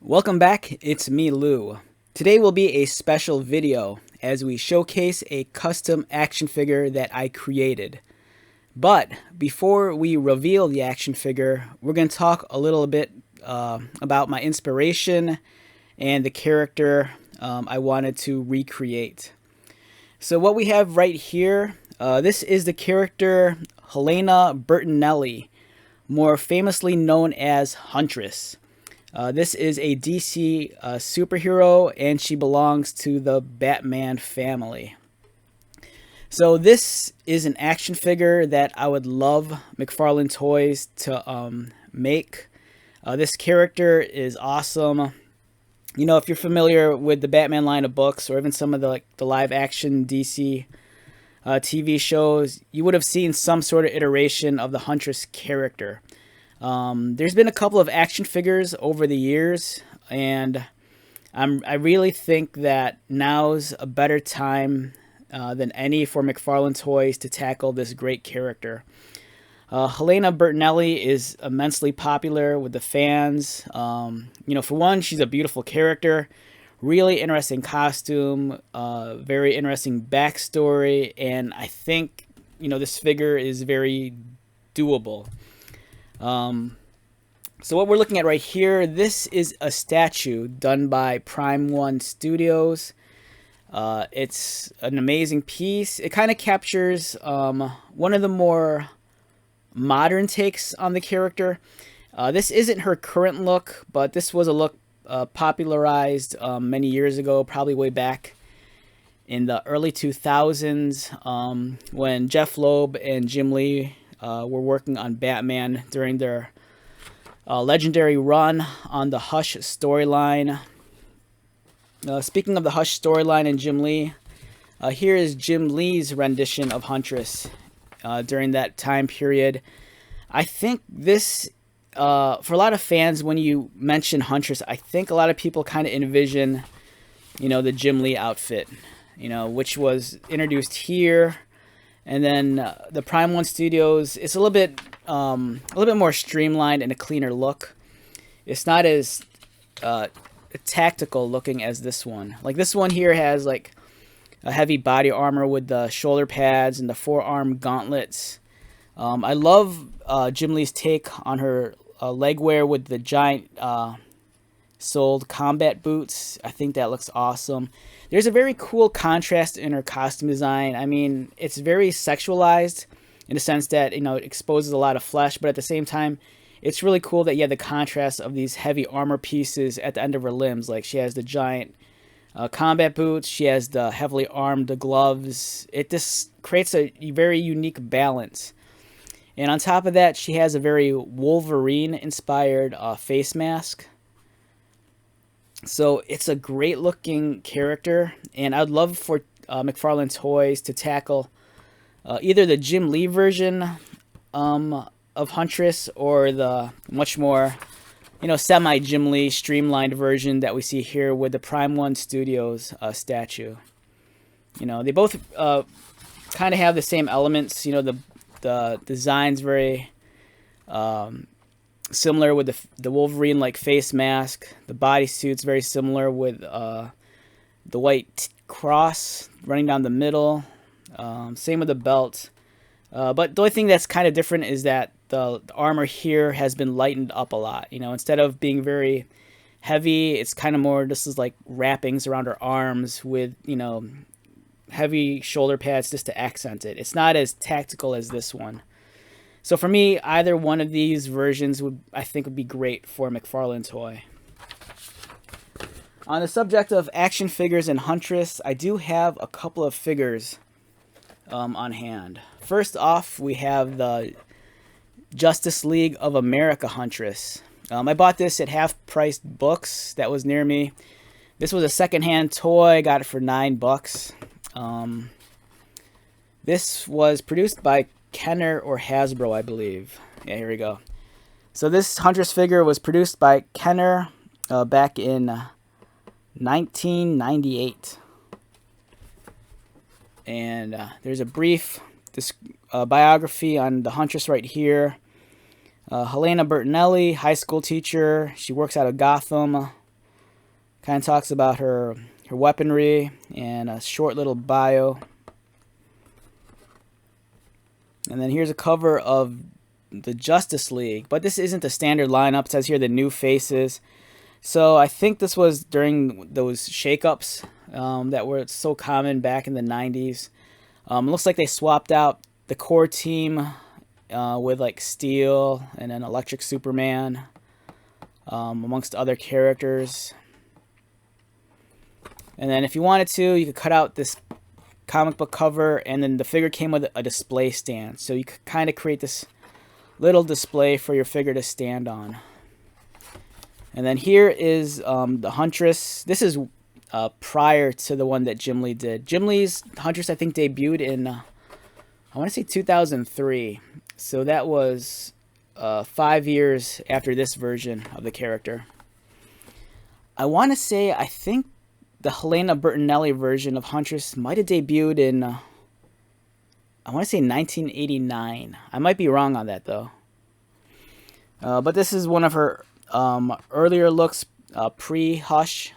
Welcome back, it's me Lou. Today will be a special video as we showcase a custom action figure that I created. But before we reveal the action figure, we're going to talk a little bit about my inspiration and the character I wanted to recreate. So what we have right here, this is the character Helena Bertinelli, more famously known as Huntress. This is a DC superhero, and she belongs to the Batman family. So this is an action figure that I would love McFarlane Toys to make. This character is awesome. You know, if you're familiar with the Batman line of books, or even some of the live action DC TV shows, you would have seen some sort of iteration of the Huntress character. There's been a couple of action figures over the years, and I really think that now's a better time than any for McFarlane Toys to tackle this great character. Helena Bertinelli is immensely popular with the fans. You know, for one, she's a beautiful character, really interesting costume, very interesting backstory, and I think, you know, this figure is very doable. So what we're looking at right here, this is a statue done by Prime One Studios. It's an amazing piece. It kind of captures one of the more modern takes on the character. This isn't her current look, but this was a look popularized many years ago, probably way back in the early 2000s, when Jeff Loeb and Jim Lee were working on Batman during their legendary run on the Hush storyline. Speaking of the Hush storyline and Jim Lee, here is Jim Lee's rendition of Huntress during that time period. I think this, for a lot of fans, when you mention Huntress, I think a lot of people kind of envision, you know, the Jim Lee outfit, you know, which was introduced here. And then the Prime One Studios, it's a little bit more streamlined and a cleaner look. It's not as tactical looking as this one. Like this one here has like a heavy body armor with the shoulder pads and the forearm gauntlets. I love Jim Lee's take on her leg wear with the giant soled combat boots. I think that looks awesome. There's a very cool contrast in her costume design. I mean, it's very sexualized in the sense that, you know, it exposes a lot of flesh, but at the same time, it's really cool that you have the contrast of these heavy armor pieces at the end of her limbs. Like she has the giant combat boots, she has the heavily armed gloves. It just creates a very unique balance. And on top of that, she has a very Wolverine-inspired face mask. So it's a great looking character, and I'd love for McFarlane Toys to tackle either the Jim Lee version of Huntress or the much more, you know, semi-Jim Lee streamlined version that we see here with the Prime One Studios statue. You know, they both kind of have the same elements. You know, the design's very similar with the Wolverine-like face mask. The bodysuit's very similar with the white cross running down the middle. Same with the belt. But the only thing that's kind of different is that the armor here has been lightened up a lot. You know, instead of being very heavy, it's kind of more, this is like wrappings around her arms with, you know, heavy shoulder pads just to accent it. It's not as tactical as this one. So for me, either one of these versions I think would be great for McFarlane Toy. On the subject of action figures and Huntress, I do have a couple of figures on hand. First off, we have the Justice League of America Huntress. I bought this at half-priced books that was near me. This was a secondhand toy. I got it for $9. This was produced by Kenner or Hasbro, I believe. Yeah, here we go. So this Huntress figure was produced by Kenner back in 1998. And there's a brief biography on the Huntress right here. Helena Bertinelli, high school teacher. She works out of Gotham. Kind of talks about her weaponry and a short little bio. And then here's a cover of the Justice League, but this isn't the standard lineup. It says here the new faces. So I think this was during those shakeups that were so common back in the 90s. It looks like they swapped out the core team with like Steel and then Electric Superman, amongst other characters. And then if you wanted to, you could cut out this comic book cover, and then the figure came with a display stand. So you could kind of create this little display for your figure to stand on. And then here is the Huntress. This is prior to the one that Jim Lee did. Jim Lee's Huntress, I think, debuted in, I want to say 2003. So that was 5 years after this version of the character. I want to say, I think the Helena Bertinelli version of Huntress might have debuted in, I want to say 1989. I might be wrong on that, though. But this is one of her earlier looks, pre-Hush.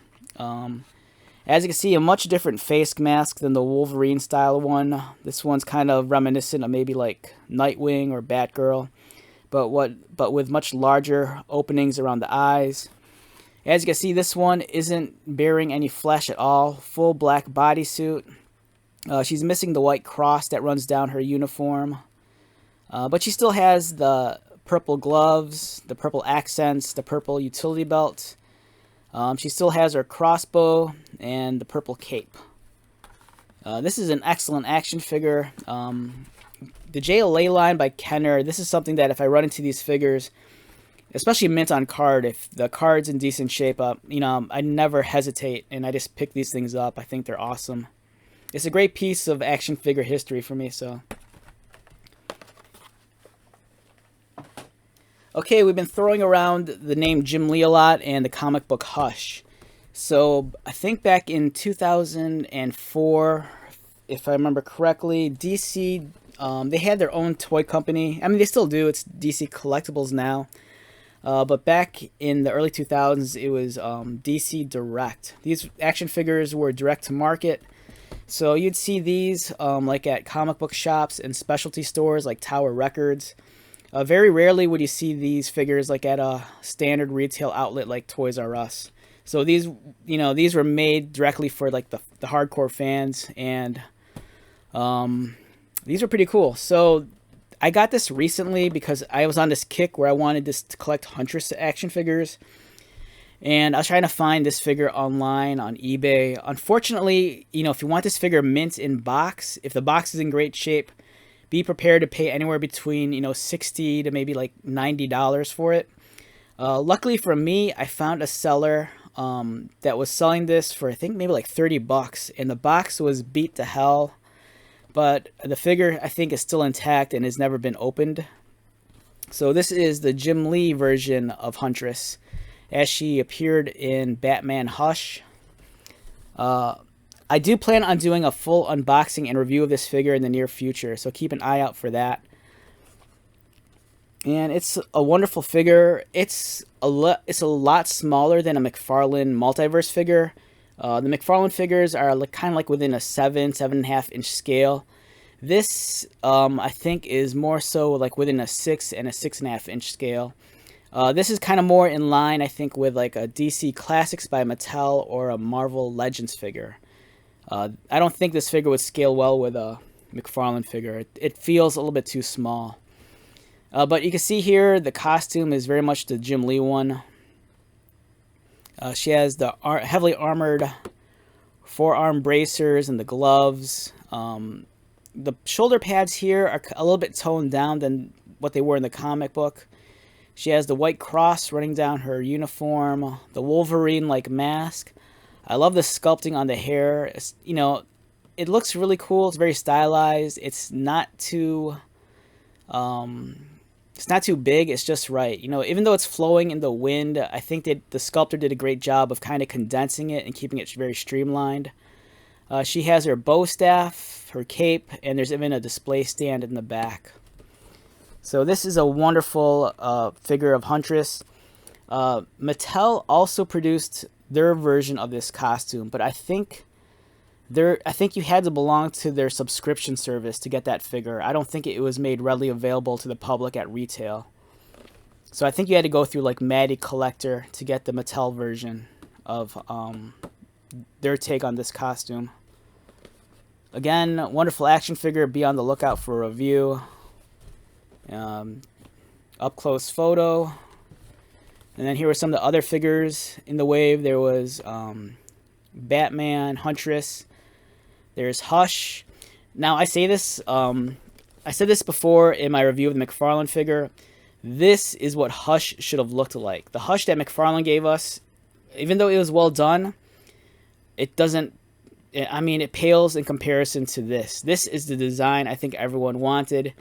As you can see, a much different face mask than the Wolverine style one. This one's kind of reminiscent of maybe like Nightwing or Batgirl, but with much larger openings around the eyes. As you can see, this one isn't bearing any flesh at all. Full black bodysuit. She's missing the white cross that runs down her uniform. But she still has the purple gloves, the purple accents, the purple utility belt. She still has her crossbow and the purple cape. This is an excellent action figure. The JLA line by Kenner, this is something that if I run into these figures, especially mint on card, if the card's in decent shape, I never hesitate and I just pick these things up. I think they're awesome. It's a great piece of action figure history for me, so. Okay, we've been throwing around the name Jim Lee a lot and the comic book Hush. So I think back in 2004, if I remember correctly, DC, they had their own toy company. I mean, they still do. It's DC Collectibles now. But back in the early 2000s, it was DC Direct. These action figures were direct to market. So you'd see these like at comic book shops and specialty stores like Tower Records. Very rarely would you see these figures like at a standard retail outlet like Toys R Us. So these, these were made directly for like the hardcore fans, and these are pretty cool. So I got this recently because I was on this kick where I wanted to collect Huntress action figures, and I was trying to find this figure online on eBay. Unfortunately, if you want this figure mint in box, if the box is in great shape, be prepared to pay anywhere between $60 to maybe like $90 for it. Luckily for me, I found a seller that was selling this for I think maybe like $30, and the box was beat to hell, but the figure I think is still intact and has never been opened. So this is the Jim Lee version of Huntress as she appeared in Batman Hush. I do plan on doing a full unboxing and review of this figure in the near future, so keep an eye out for that. And it's a wonderful figure. It's a lot smaller than a McFarlane Multiverse figure. The McFarlane figures are kind of like within a 7.5 inch scale. This, I think, is more so like within a 6 and a 6.5 inch scale. This is kind of more in line, I think, with like a DC Classics by Mattel or a Marvel Legends figure. I don't think this figure would scale well with a McFarlane figure. It feels a little bit too small. But you can see here the costume is very much the Jim Lee one. She has the heavily armored forearm bracers and the gloves. The shoulder pads here are a little bit toned down than what they were in the comic book. She has the white cross running down her uniform, the Wolverine-like mask. I love the sculpting on the hair. It looks really cool. It's very stylized. It's not too big. It's just right. Even though it's flowing in the wind, I think that the sculptor did a great job of kind of condensing it and keeping it very streamlined. She has her bow staff, her cape, and there's even a display stand in the back. So this is a wonderful figure of Huntress. Mattel also produced their version of this costume, but I think you had to belong to their subscription service to get that figure. I don't think it was made readily available to the public at retail. So I think you had to go through like Maddie Collector to get the Mattel version of their take on this costume. Again, wonderful action figure. Be on the lookout for a review. Up close photo. And then here were some of the other figures in the wave. There was Batman, Huntress. There's Hush. Now I say this, I said this before in my review of the McFarlane figure. This is what Hush should have looked like. The Hush that McFarlane gave us, even though it was well done, it doesn't, I mean, it pales in comparison to this. This is the design I think everyone wanted.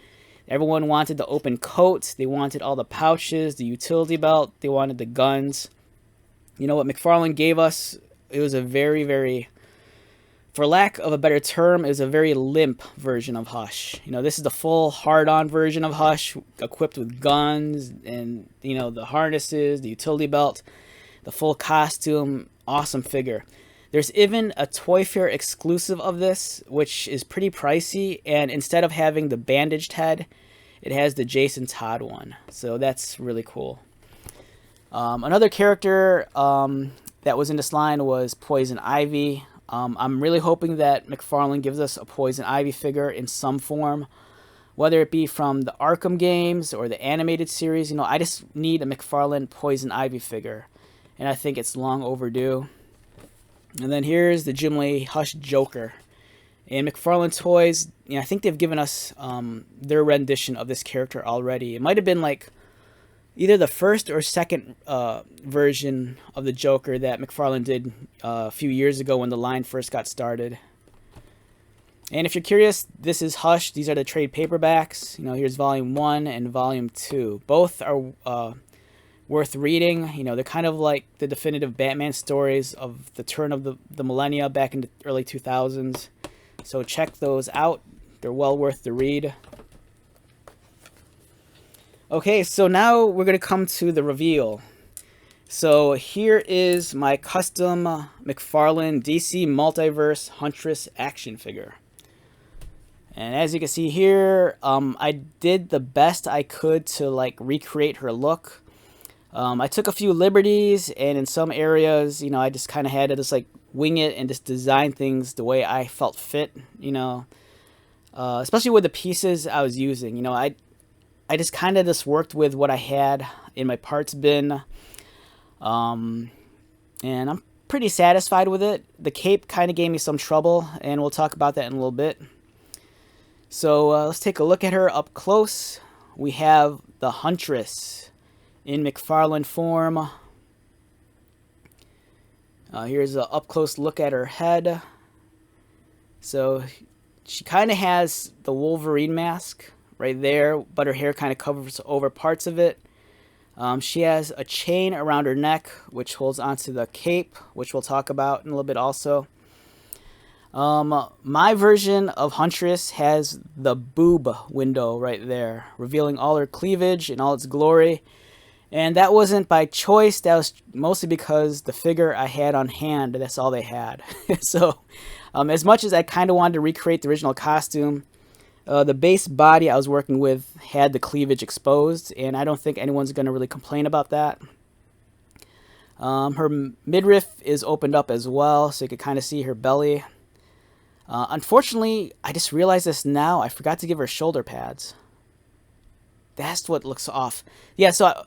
Everyone wanted the open coat. They wanted all the pouches, the utility belt. They wanted the guns. You know what McFarlane gave us? It was a very, very, for lack of a better term, it was a very limp version of Hush. You know, this is the full hard-on version of Hush, equipped with guns and, you know, the harnesses, the utility belt, the full costume. Awesome figure. There's even a Toy Fair exclusive of this, which is pretty pricey, and instead of having the bandaged head, it has the Jason Todd one. So that's really cool. Another character that was in this line was Poison Ivy. I'm really hoping that McFarlane gives us a Poison Ivy figure in some form, whether it be from the Arkham games or the animated series. You know, I just need a McFarlane Poison Ivy figure, and I think it's long overdue. And then here's the Jim Lee Hush Joker. And McFarlane Toys, you know, I think they've given us their rendition of this character already. It might have been like either the first or second version of the Joker that McFarlane did a few years ago when the line first got started. And if you're curious, this is Hush. These are the trade paperbacks. You know, here's Volume 1 and Volume 2. Both are worth reading. You know, they're kind of like the definitive Batman stories of the turn of the millennia back in the early 2000s. So check those out. They're well worth the read. Okay, so now we're going to come to the reveal. So here is my custom McFarlane DC Multiverse Huntress action figure. And as you can see here, I did the best I could to like recreate her look. I took a few liberties, and in some areas, you know, I just kind of had to just like wing it and just design things the way I felt fit, you know, especially with the pieces I was using. You know, I just kind of just worked with what I had in my parts bin, and I'm pretty satisfied with it. The cape kind of gave me some trouble, and we'll talk about that in a little bit. So let's take a look at her up close. We have the Huntress in McFarlane form. Here's an up-close look at her head. So she kind of has the Wolverine mask right there, but her hair kind of covers over parts of it. She has a chain around her neck, which holds onto the cape, which we'll talk about in a little bit also. My version of Huntress has the boob window right there, revealing all her cleavage in all its glory. And that wasn't by choice. That was mostly because the figure I had on hand, that's all they had. So as much as I kind of wanted to recreate the original costume, the base body I was working with had the cleavage exposed, and I don't think anyone's going to really complain about that. Her midriff is opened up as well, so you can kind of see her belly. Unfortunately, I just realized this now. I forgot to give her shoulder pads. That's what looks off. Yeah, so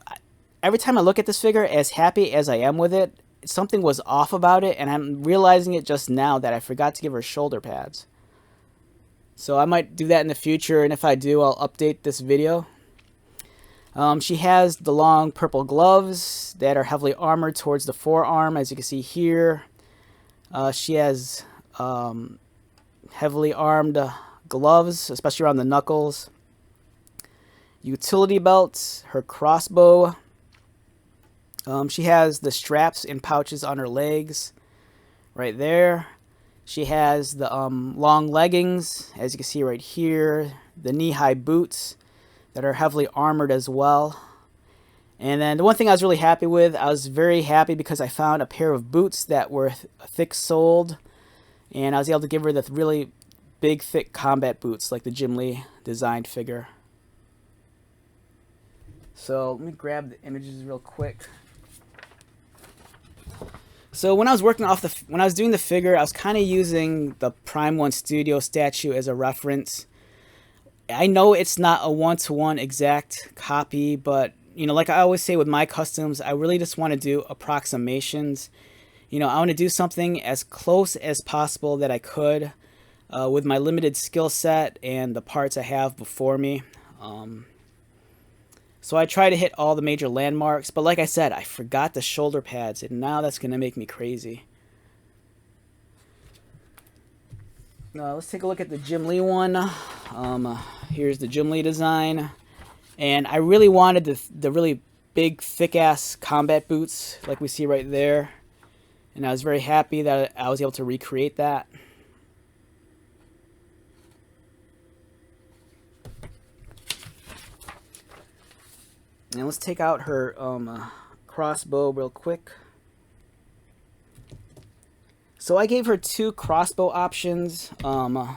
every time I look at this figure, as happy as I am with it, something was off about it, and I'm realizing it just now that I forgot to give her shoulder pads. So I might do that in the future, and if I do, I'll update this video. She has the long purple gloves that are heavily armored towards the forearm, as you can see here. She has heavily armed gloves, especially around the knuckles. Utility belts, her crossbow. She has the straps and pouches on her legs right there. She has the long leggings, as you can see right here, the knee-high boots that are heavily armored as well. And then the one thing I was really happy with, I was very happy because I found a pair of boots that were thick-soled, and I was able to give her the really big, thick combat boots like the Jim Lee designed figure. So let me grab the images real quick. So when I was when I was doing the figure, I was kind of using the Prime 1 Studio statue as a reference. I know it's not a one-to-one exact copy, but you know, like I always say with my customs, I really just want to do approximations. You know, I want to do something as close as possible that I could with my limited skill set and the parts I have before me. So I try to hit all the major landmarks, but like I said, I forgot the shoulder pads, and now that's going to make me crazy. Let's take a look at the Jim Lee one. Here's the Jim Lee design. And I really wanted the really big, thick-ass combat boots like we see right there. And I was very happy that I was able to recreate that. And let's take out her crossbow real quick. So I gave her 2 crossbow options. I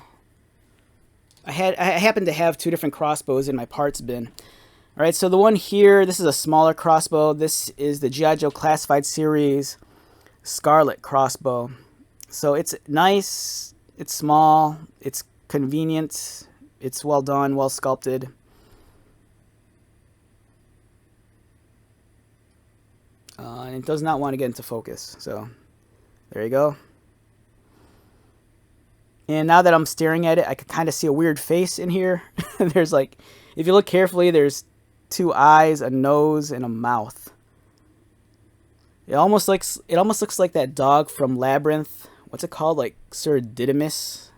happen to have 2 different crossbows in my parts bin. All right, so the one here, this is a smaller crossbow. This is the G.I. Joe Classified Series Scarlet crossbow. So it's nice, it's small, it's convenient, it's well done, well sculpted. And it does not want to get into focus. So there you go. And now that I'm staring at it, I can kind of see a weird face in here. There's like, if you look carefully, there's 2 eyes, a nose, and a mouth. It almost looks like that dog from Labyrinth. What's it called? Like Sir Didymus.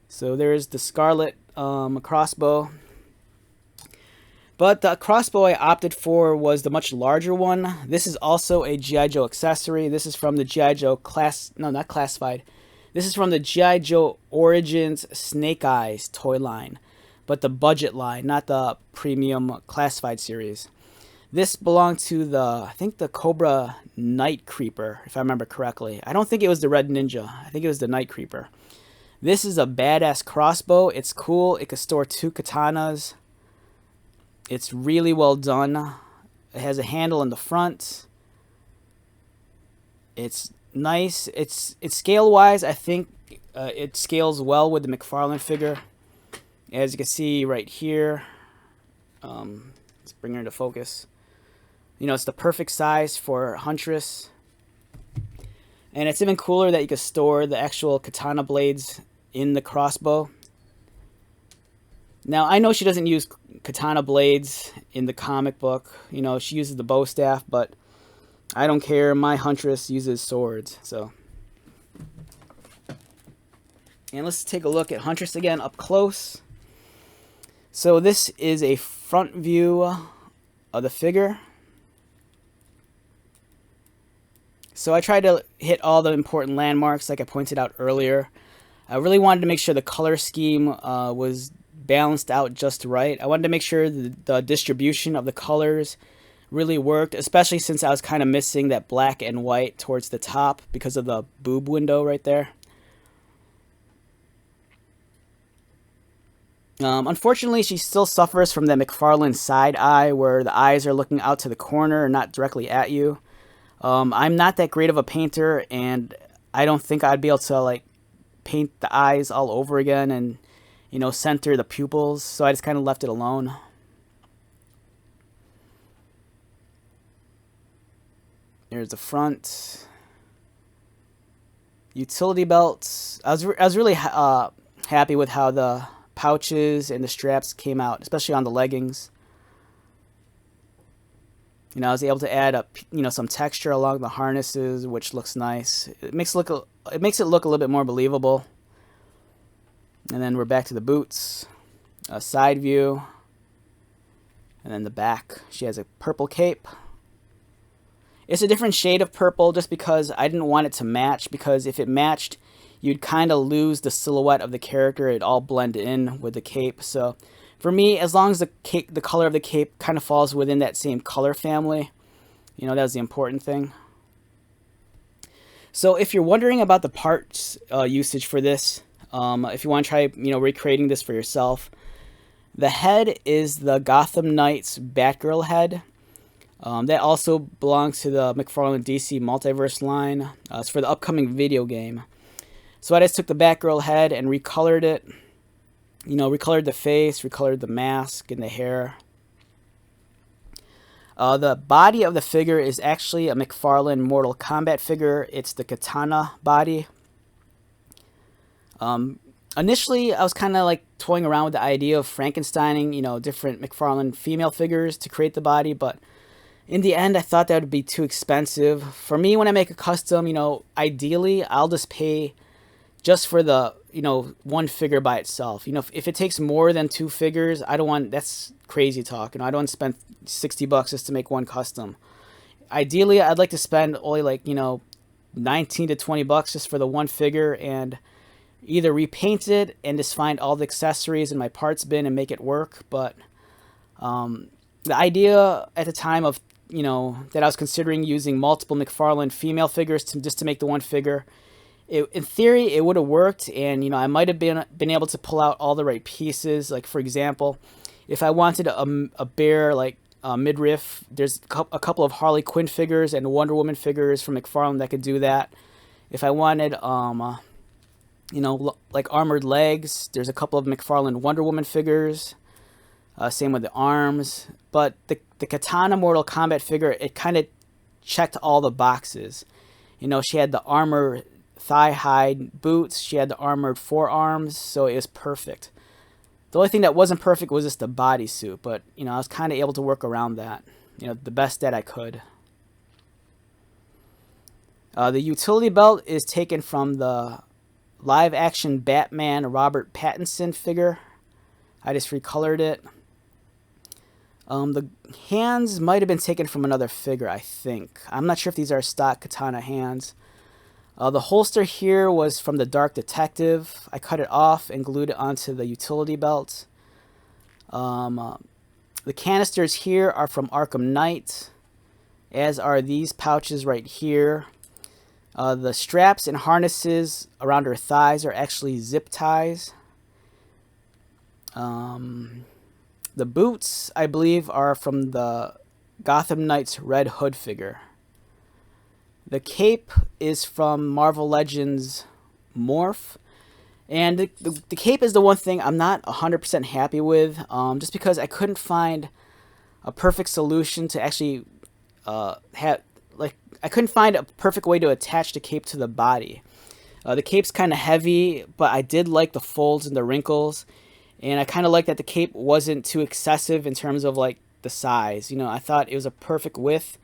So there's the Scarlet crossbow. But the crossbow I opted for was the much larger one. This is also a G.I. Joe accessory. This is from the G.I. Joe not classified. This is from the G.I. Joe Origins Snake Eyes toy line. But the budget line, not the premium classified series. This belonged to I think the Cobra Night Creeper, if I remember correctly. I don't think it was the Red Ninja. I think it was the Night Creeper. This is a badass crossbow. It's cool. It could store 2 katanas. It's really well done. It has a handle in the front. It's nice. It's scale wise, I think it scales well with the McFarlane figure. As you can see right here, let's bring her into focus. You know, it's the perfect size for Huntress. And it's even cooler that you can store the actual katana blades in the crossbow. Now, I know she doesn't use katana blades in the comic book. You know, she uses the bow staff, but I don't care. My Huntress uses swords, so. And let's take a look at Huntress again up close. So this is a front view of the figure. So I tried to hit all the important landmarks like I pointed out earlier. I really wanted to make sure the color scheme was balanced out just right. I wanted to make sure the distribution of the colors really worked, especially since I was kind of missing that black and white towards the top because of the boob window right there. Unfortunately, she still suffers from that McFarlane side eye where the eyes are looking out to the corner and not directly at you. I'm not that great of a painter, and I don't think I'd be able to like paint the eyes all over again and, you know, center the pupils, so I just kind of left it alone. There's the front. Utility belts. I was really happy with how the pouches and the straps came out, especially on the leggings. You know, I was able to add some texture along the harnesses, which looks nice. It makes it look a little bit more believable. And then we're back to the boots, a side view, and then the back. She has a purple cape. It's a different shade of purple just because I didn't want it to match, because if it matched, you'd kind of lose the silhouette of the character. It'd all blend in with the cape. So For me, as long as the color of the cape kind of falls within that same color family, you know, that's the important thing. So if you're wondering about the parts usage for this, if you want to try, you know, recreating this for yourself, the head is the Gotham Knights Batgirl head. That also belongs to the McFarlane DC Multiverse line. It's for the upcoming video game. So I just took the Batgirl head and recolored it. You know, recolored the face, recolored the mask and the hair. The body of the figure is actually a McFarlane Mortal Kombat figure. It's the katana body. Initially, I was kind of like toying around with the idea of Frankensteining, you know, different McFarlane female figures to create the body, but in the end, I thought that would be too expensive. For me, when I make a custom, you know, ideally, I'll just pay just for the, you know, one figure by itself. You know, if it takes more than 2 figures, I don't want, that's crazy talk. You know, I don't want to spend $60 just to make one custom. Ideally, I'd like to spend only like, you know, 19 to 20 bucks just for the one figure and either repaint it and just find all the accessories in my parts bin and make it work. But the idea at the time of, you know, that I was considering using multiple McFarlane female figures just to make the one figure, in theory, it would have worked, and, you know, I might have been able to pull out all the right pieces. Like, for example, if I wanted a bare, like, midriff, there's a couple of Harley Quinn figures and Wonder Woman figures from McFarlane that could do that. If I wanted, you know, like armored legs, there's a couple of McFarlane Wonder Woman figures. Same with the arms. But the Katana Mortal Kombat figure, it kind of checked all the boxes. You know, she had the armor thigh-high boots. She had the armored forearms, so it was perfect. The only thing that wasn't perfect was just the bodysuit, but, you know, I was kind of able to work around that, you know, the best that I could. The utility belt is taken from the live-action Batman Robert Pattinson figure. I just recolored it. The hands might have been taken from another figure, I think. I'm not sure if these are stock katana hands. The holster here was from the Dark Detective. I cut it off and glued it onto the utility belt. The canisters here are from Arkham Knight, as are these pouches right here. The straps and harnesses around her thighs are actually zip ties. The boots, I believe, are from the Gotham Knights Red Hood figure. The cape is from Marvel Legends Morph. And the cape is the one thing I'm not 100% happy with, just because I couldn't find a perfect solution to actually I couldn't find a perfect way to attach the cape to the body. The cape's kind of heavy, but I did like the folds and the wrinkles. And I kind of like that the cape wasn't too excessive in terms of like the size. You know, I thought it was a perfect width.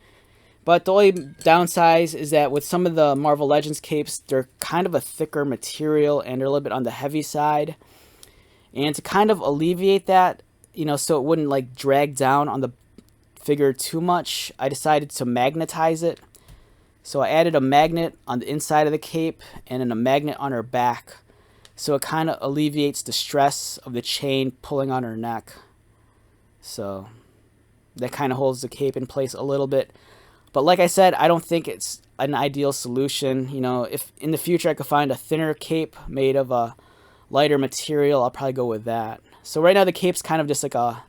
But the only downside is that with some of the Marvel Legends capes, they're kind of a thicker material and they're a little bit on the heavy side. And to kind of alleviate that, you know, so it wouldn't like drag down on the figure too much, I decided to magnetize it. So I added a magnet on the inside of the cape and then a magnet on her back. So it kind of alleviates the stress of the chain pulling on her neck. So that kind of holds the cape in place a little bit. But like I said, I don't think it's an ideal solution. You know, if in the future I could find a thinner cape made of a lighter material, I'll probably go with that. So right now the cape's kind of just like a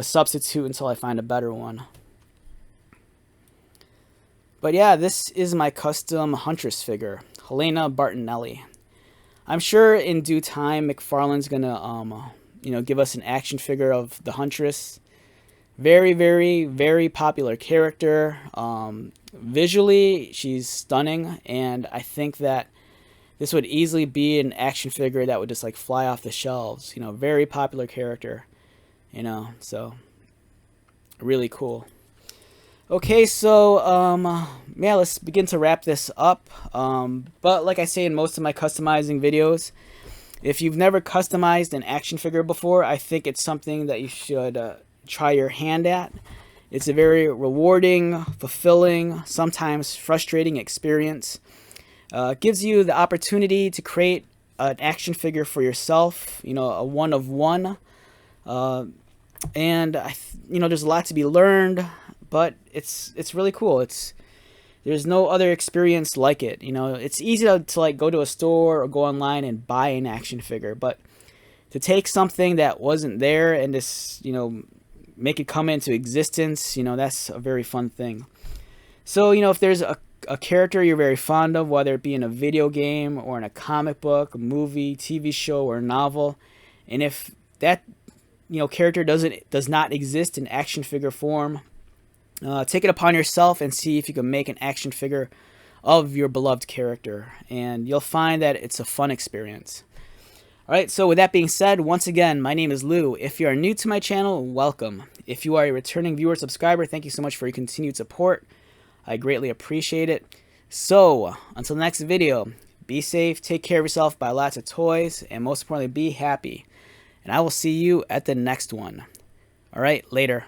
substitute until I find a better one. But yeah, this is my custom Huntress figure, Helena Bartonelli. I'm sure in due time McFarlane's gonna you know, give us an action figure of the Huntress. Very, very, very popular character. Visually, she's stunning, and I think that this would easily be an action figure that would just like fly off the shelves. You know, very popular character. You know, so really cool. Okay, so yeah, let's begin to wrap this up. But like I say in most of my customizing videos, if you've never customized an action figure before, I think it's something that you should try your hand at. It's a very rewarding, fulfilling, sometimes frustrating experience. It gives you the opportunity to create an action figure for yourself, you know, a one of one. And there's a lot to be learned, but it's really cool. There's no other experience like it. It's easy to like go to a store or go online and buy an action figure, but to take something that wasn't there and just make it come into existence, that's a very fun thing. So if there's a character you're very fond of, whether it be in a video game or in a comic book, a movie, TV show, or a novel, and if that character does not exist in action figure form, take it upon yourself and see if you can make an action figure of your beloved character, and you'll find that it's a fun experience. Alright, so with that being said, once again, my name is Lou. If you are new to my channel, welcome. If you are a returning viewer subscriber, thank you so much for your continued support. I greatly appreciate it. So, until the next video, be safe, take care of yourself, buy lots of toys, and most importantly, be happy. And I will see you at the next one. Alright, later.